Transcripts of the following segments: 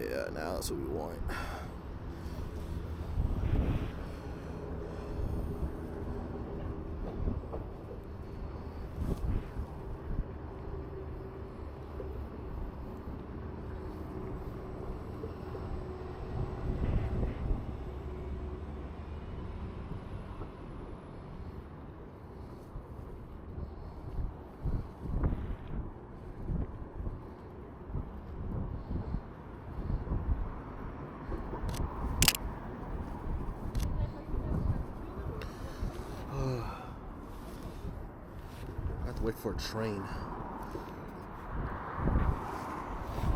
Yeah, now that's what we want. Wait for a train.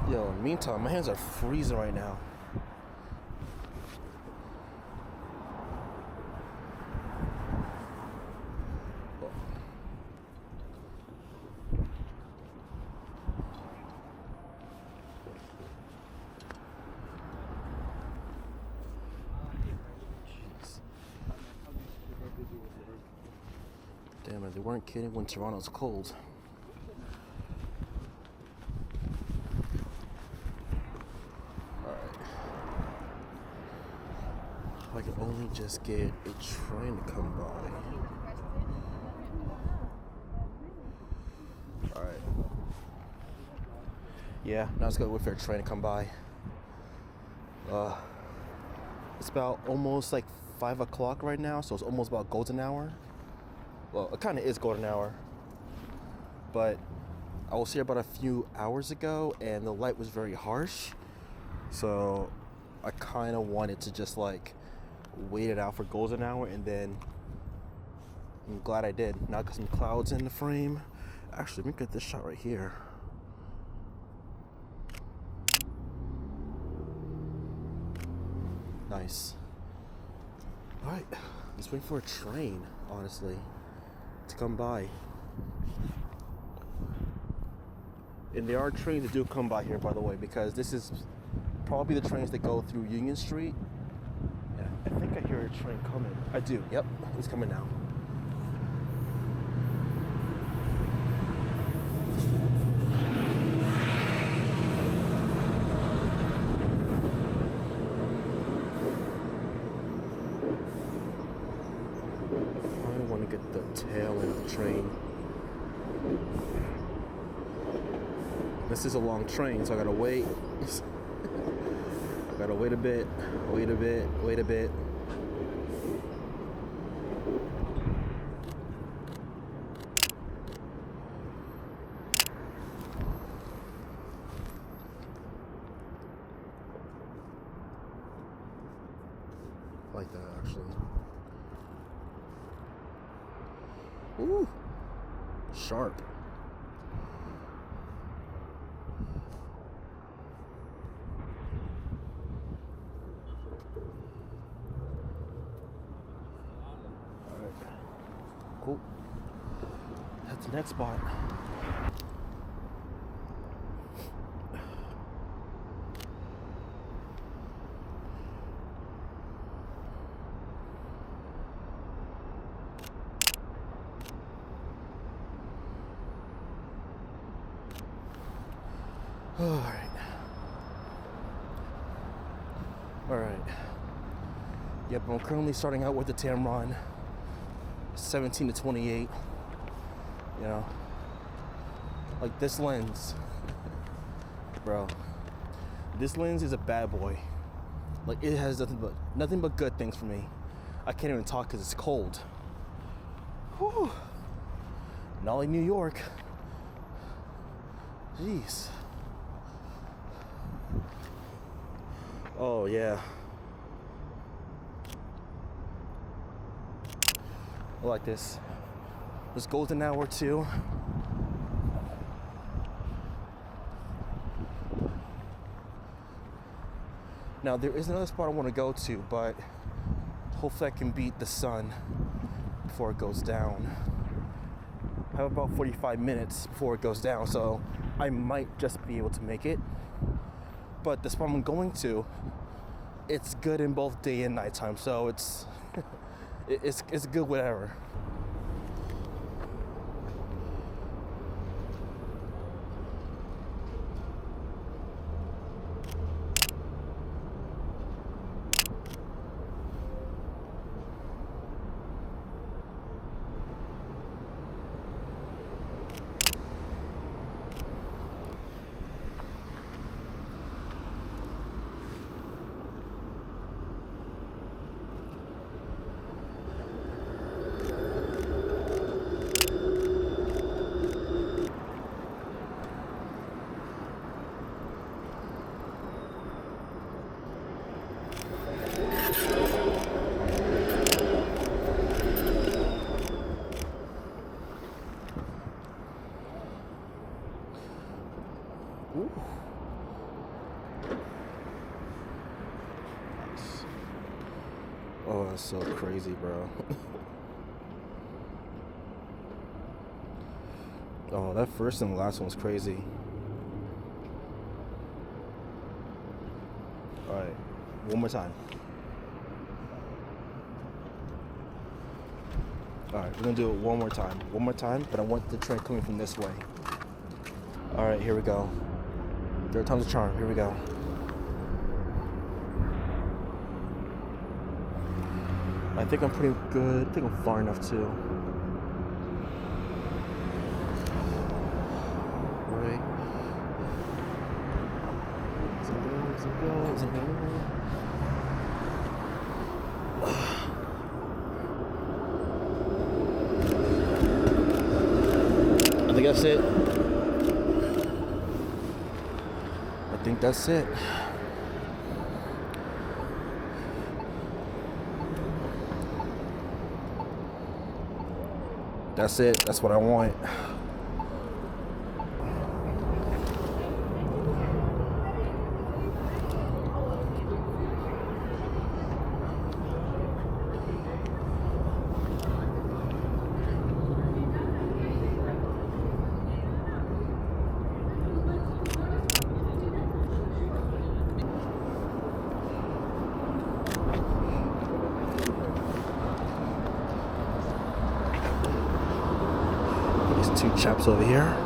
Yo, in the meantime, my hands are freezing right now. Damn it, they weren't kidding when Toronto's cold. Alright. If I could only just get a train to come by. Alright. Yeah, now it's gotta wait for a train to come by. It's about almost like 5 o'clock right now, so it's almost about golden hour. Well, it kind of is golden hour, but I was here about a few hours ago and the light was very harsh, so I kind of wanted to just like wait it out for golden hour, and then I'm glad I did. Now I got some clouds in the frame. Actually, let me get this shot right here. Nice. All right, let's wait for a train, honestly, to come by. And there are trains that do come by here, by the way, because this is probably the trains that go through Union Street. Yeah, I think I hear a train coming. I do, yep, it's coming now. I want to get the tail end of the train. This is a long train, so I gotta wait. I gotta wait a bit, wait a bit, wait a bit. I like that, actually. Ooh, sharp. Cool. That's the next spot. All right. Yep, I'm currently starting out with the Tamron 17 to 28. You know, like this lens, bro. This lens is a bad boy. Like, it has nothing but good things for me. I can't even talk because it's cold. Whew. Not like New York. Jeez. Oh yeah. I like this. This golden hour too. Now there is another spot I want to go to, but hopefully I can beat the sun before it goes down. I have about 45 minutes before it goes down, so I might just be able to make it. But the spot I'm going to, it's good in both day and nighttime, so it's it's good whatever. Oh, that's so crazy, bro. Oh, that first and last one was crazy. Alright, one more time. Alright, we're gonna do it one more time. One more time, but I want the train coming from this way. Alright, here we go. Third time's a charm. Here we go. I think I'm pretty good. I think I'm far enough too. Right. I think that's it. I think that's it. That's it. That's what I want. Two chaps over here.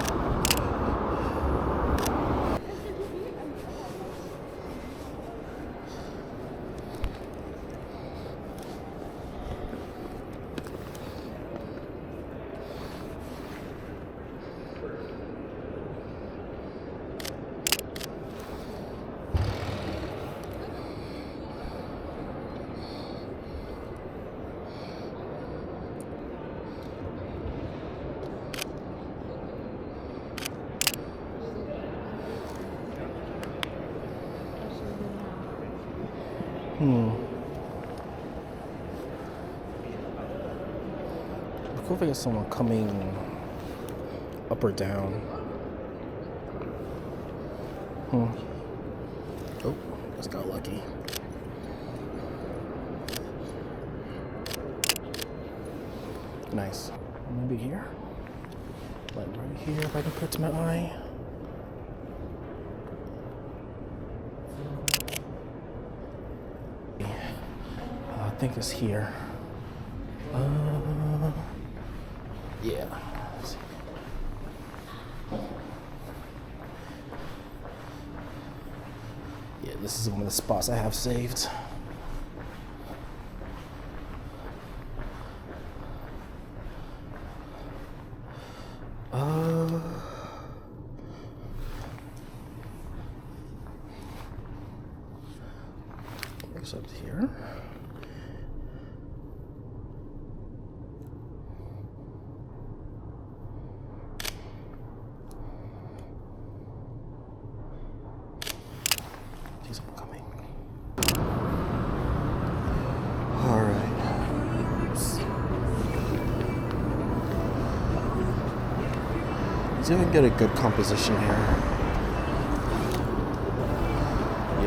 Cool if I get someone coming up or down. Oh, just got lucky. Nice. Maybe here. Like right here, if I can put it to my eye. I think it's here. Yeah. Yeah, this is one of the spots I have saved. It's up here. See if I can get a good composition here.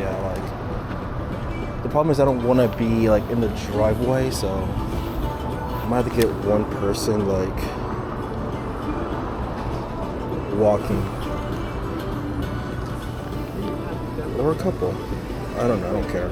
Yeah, like the problem is I don't want to be like in the driveway, so I might have to get one person like walking, or a couple. I don't know. I don't care.